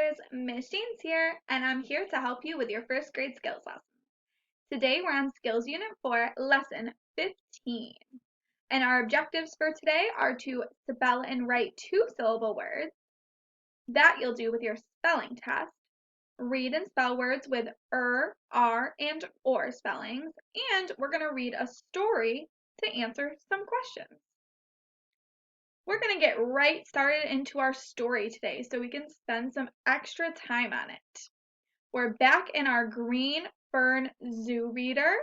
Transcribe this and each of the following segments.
learners, Miss Jane's here, and I'm here to help you with your first grade skills lesson. Today we're on Skills Unit 4, Lesson 15. And our objectives for today are to spell and write two-syllable words. That you'll do with your spelling test. Read and spell words with r, and or spellings. And we're going to read a story to answer some questions. We're going to get right started into our story today so we can spend some extra time on it. We're back in our Green Fern Zoo Reader,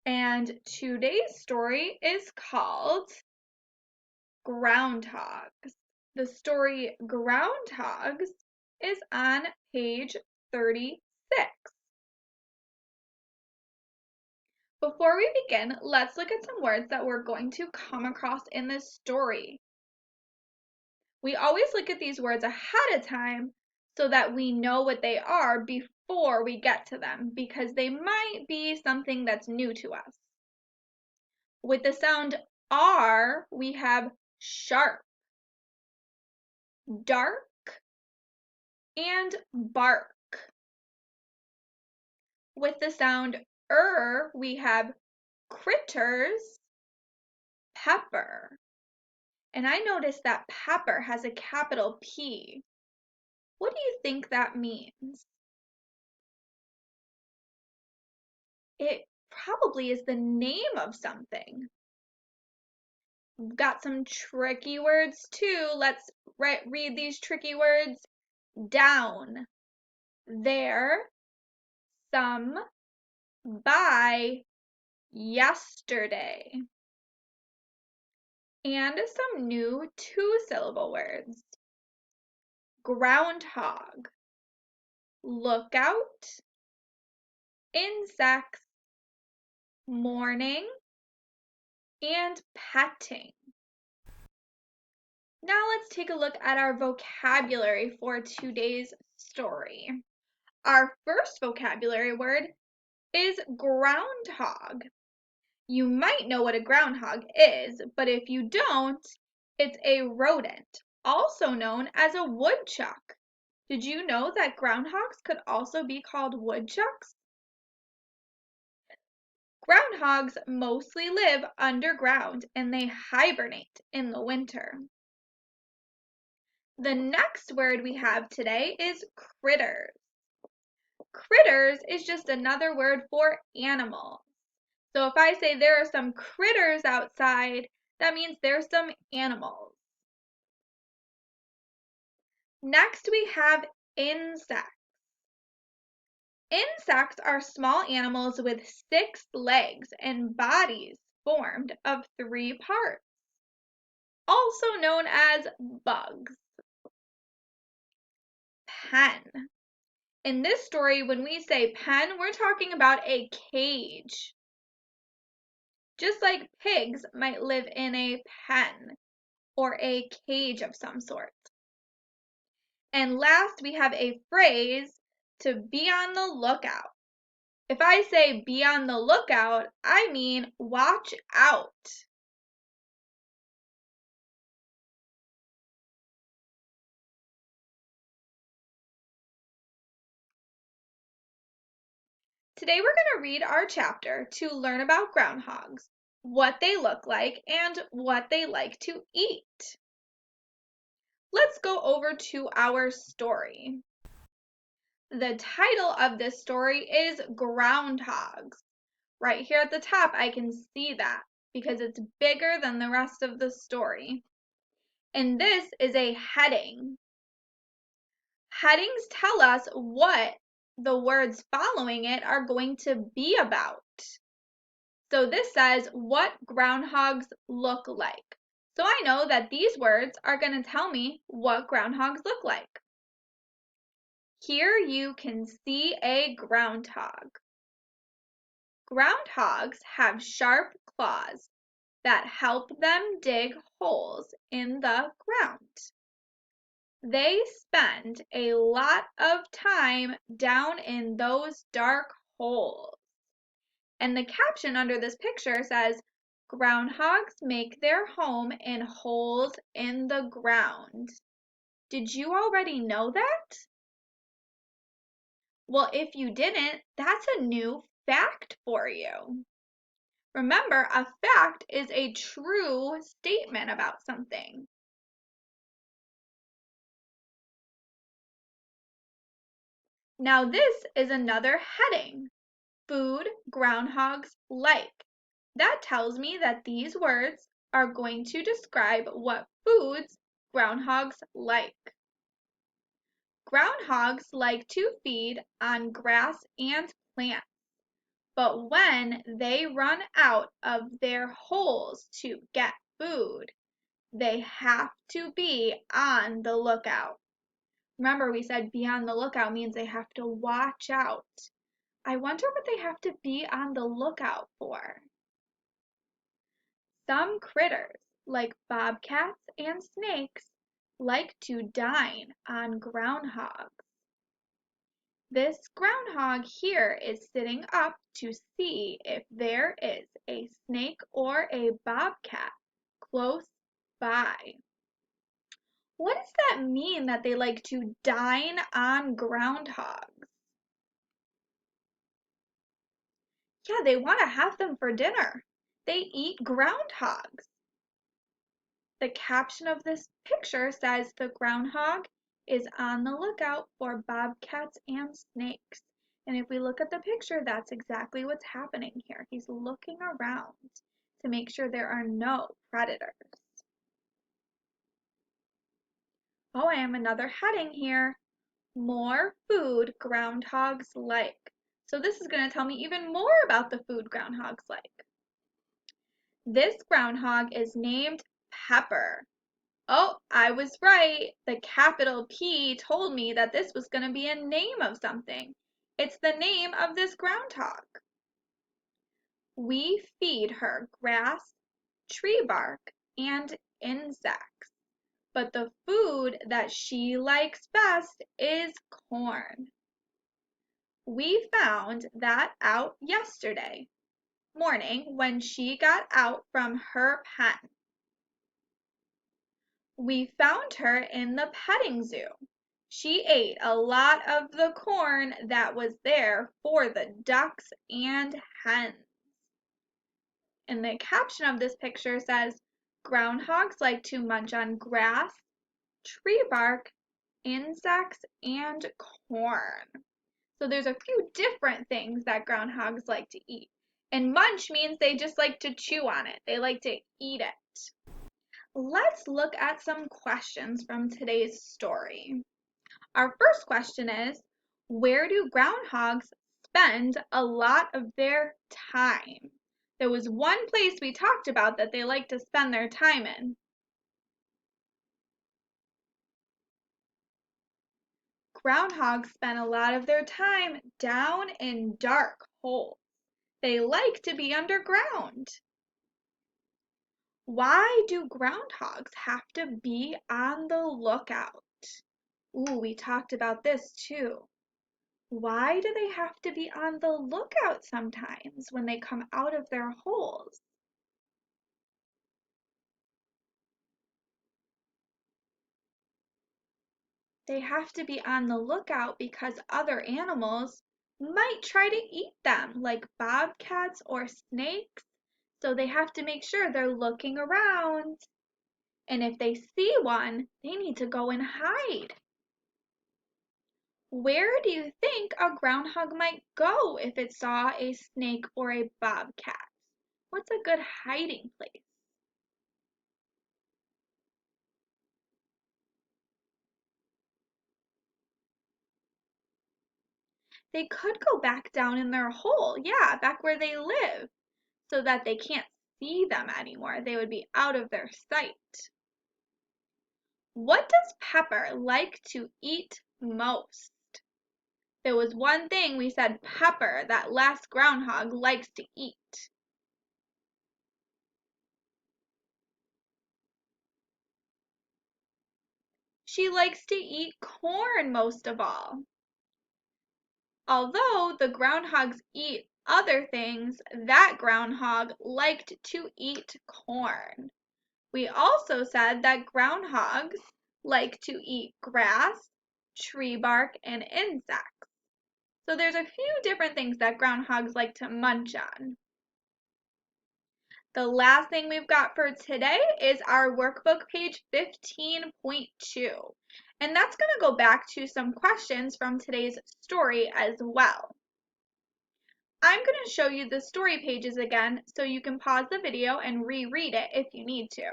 and today's story is called Groundhogs. The story Groundhogs is on page 36. Before we begin, let's look at some words that we're going to come across in this story. We always look at these words ahead of time so that we know what they are before we get to them, because they might be something that's new to us. With the sound R, we have sharp, dark, and bark. With the sound we have critters, pepper. And I noticed that pepper has a capital P. What do you think that means? It probably is the name of something. We've got some tricky words too. Let's read these tricky words. Down, there, some, by, yesterday. And some new two-syllable words. Groundhog, lookout, insects, morning, and petting. Now let's take a look at our vocabulary for today's story. Our first vocabulary word is groundhog. You might know what a groundhog is, but if you don't, it's a rodent, also known as a woodchuck. Did you know that groundhogs could also be called woodchucks? Groundhogs mostly live underground and they hibernate in the winter. The next word we have today is critters. Critters is just another word for animals. So if I say there are some critters outside, that means there's some animals. Next we have insects. Insects are small animals with 6 legs and bodies formed of 3 parts, also known as bugs. Pen. In this story, when we say pen, we're talking about a cage. Just like pigs might live in a pen or a cage of some sort. And last, we have a phrase, to be on the lookout. If I say be on the lookout, I mean watch out. Today we're going to read our chapter to learn about groundhogs, what they look like, and what they like to eat. Let's go over to our story. The title of this story is Groundhogs. Right here at the top, I can see that because it's bigger than the rest of the story. And this is a heading. Headings tell us what the words following it are going to be about. So this says what groundhogs look like. So I know that these words are going to tell me what groundhogs look like. Here you can see a groundhog. Groundhogs have sharp claws that help them dig holes in the ground. They spend a lot of time down in those dark holes. And the caption under this picture says, groundhogs make their home in holes in the ground. Did you already know that? Well, if you didn't, that's a new fact for you. Remember, a fact is a true statement about something. Now this is another heading. Food groundhogs like. That tells me that these words are going to describe what foods groundhogs like. Groundhogs like to feed on grass and plants, but when they run out of their holes to get food, they have to be on the lookout. Remember, we said be on the lookout means they have to watch out. I wonder what they have to be on the lookout for. Some critters, like bobcats and snakes, like to dine on groundhogs. This groundhog here is sitting up to see if there is a snake or a bobcat close by. What does that mean that they like to dine on groundhogs? Yeah, they want to have them for dinner. They eat groundhogs. The caption of this picture says the groundhog is on the lookout for bobcats and snakes. And if we look at the picture, that's exactly what's happening here. He's looking around to make sure there are no predators. Oh, I have another heading here. More food groundhogs like. So this is going to tell me even more about the food groundhogs like. This groundhog is named Pepper. Oh, I was right. The capital P told me that this was going to be a name of something. It's the name of this groundhog. We feed her grass, tree bark, and insects. But the food that she likes best is corn. We found that out yesterday morning when she got out from her pen. We found her in the petting zoo. She ate a lot of the corn that was there for the ducks and hens. And the caption of this picture says, groundhogs like to munch on grass, tree bark, insects, and corn. So there's a few different things that groundhogs like to eat. And munch means they just like to chew on it. They like to eat it. Let's look at some questions from today's story. Our first question is, where do groundhogs spend a lot of their time? There was one place we talked about that they like to spend their time in. Groundhogs spend a lot of their time down in dark holes. They like to be underground. Why do groundhogs have to be on the lookout? Ooh, we talked about this too. Why do they have to be on the lookout sometimes when they come out of their holes? They have to be on the lookout because other animals might try to eat them, like bobcats or snakes. So they have to make sure they're looking around. And if they see one, they need to go and hide. Where do you think a groundhog might go if it saw a snake or a bobcat? What's a good hiding place? They could go back down in their hole, yeah, back where they live, so that they can't see them anymore. They would be out of their sight. What does Pepper like to eat most? There was one thing we said Pepper, that last groundhog, likes to eat. She likes to eat corn most of all. Although the groundhogs eat other things, that groundhog liked to eat corn. We also said that groundhogs like to eat grass, tree bark, and insects. So there's a few different things that groundhogs like to munch on. The last thing we've got for today is our workbook page 15.2. And that's going to go back to some questions from today's story as well. I'm going to show you the story pages again so you can pause the video and reread it if you need to.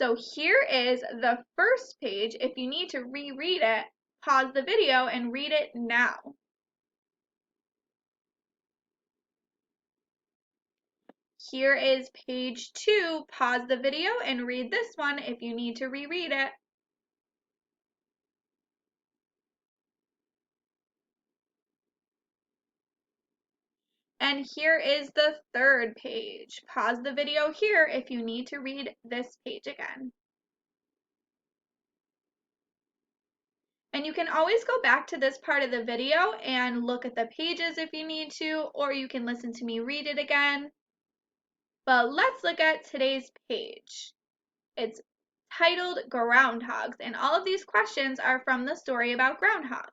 So here is the first page. If you need to reread it, pause the video and read it now. Here is page 2. Pause the video and read this one if you need to reread it. And here is the third page. Pause the video here if you need to read this page again. And you can always go back to this part of the video and look at the pages if you need to, or you can listen to me read it again. But let's look at today's page. It's titled Groundhogs, and all of these questions are from the story about groundhogs.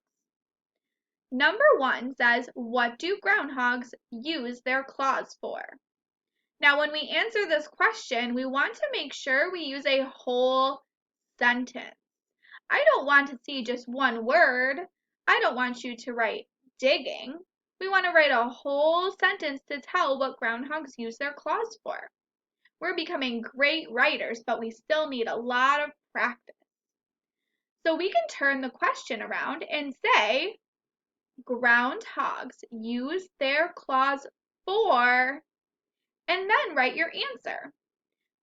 Number 1 says, what do groundhogs use their claws for? Now, when we answer this question, we want to make sure we use a whole sentence. I don't want to see just one word. I don't want you to write digging. We want to write a whole sentence to tell what groundhogs use their claws for. We're becoming great writers, but we still need a lot of practice. So we can turn the question around and say, groundhogs use their claws for, and then write your answer.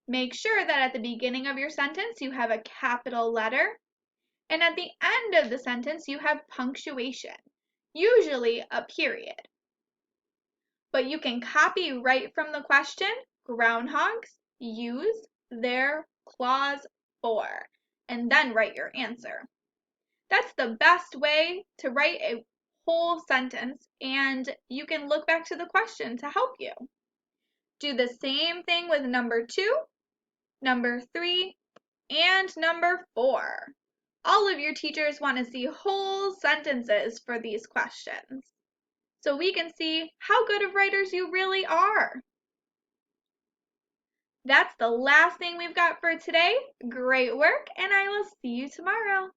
Make sure that at the beginning of your sentence you have a capital letter, and at the end of the sentence you have punctuation, usually a period. But you can copy right from the question, groundhogs use their claws for, and then write your answer. That's the best way to write a whole sentence, and you can look back to the question to help you. Do the same thing with number 2, number 3, and number 4. All of your teachers want to see whole sentences for these questions, so we can see how good of writers you really are. That's the last thing we've got for today. Great work, and I will see you tomorrow.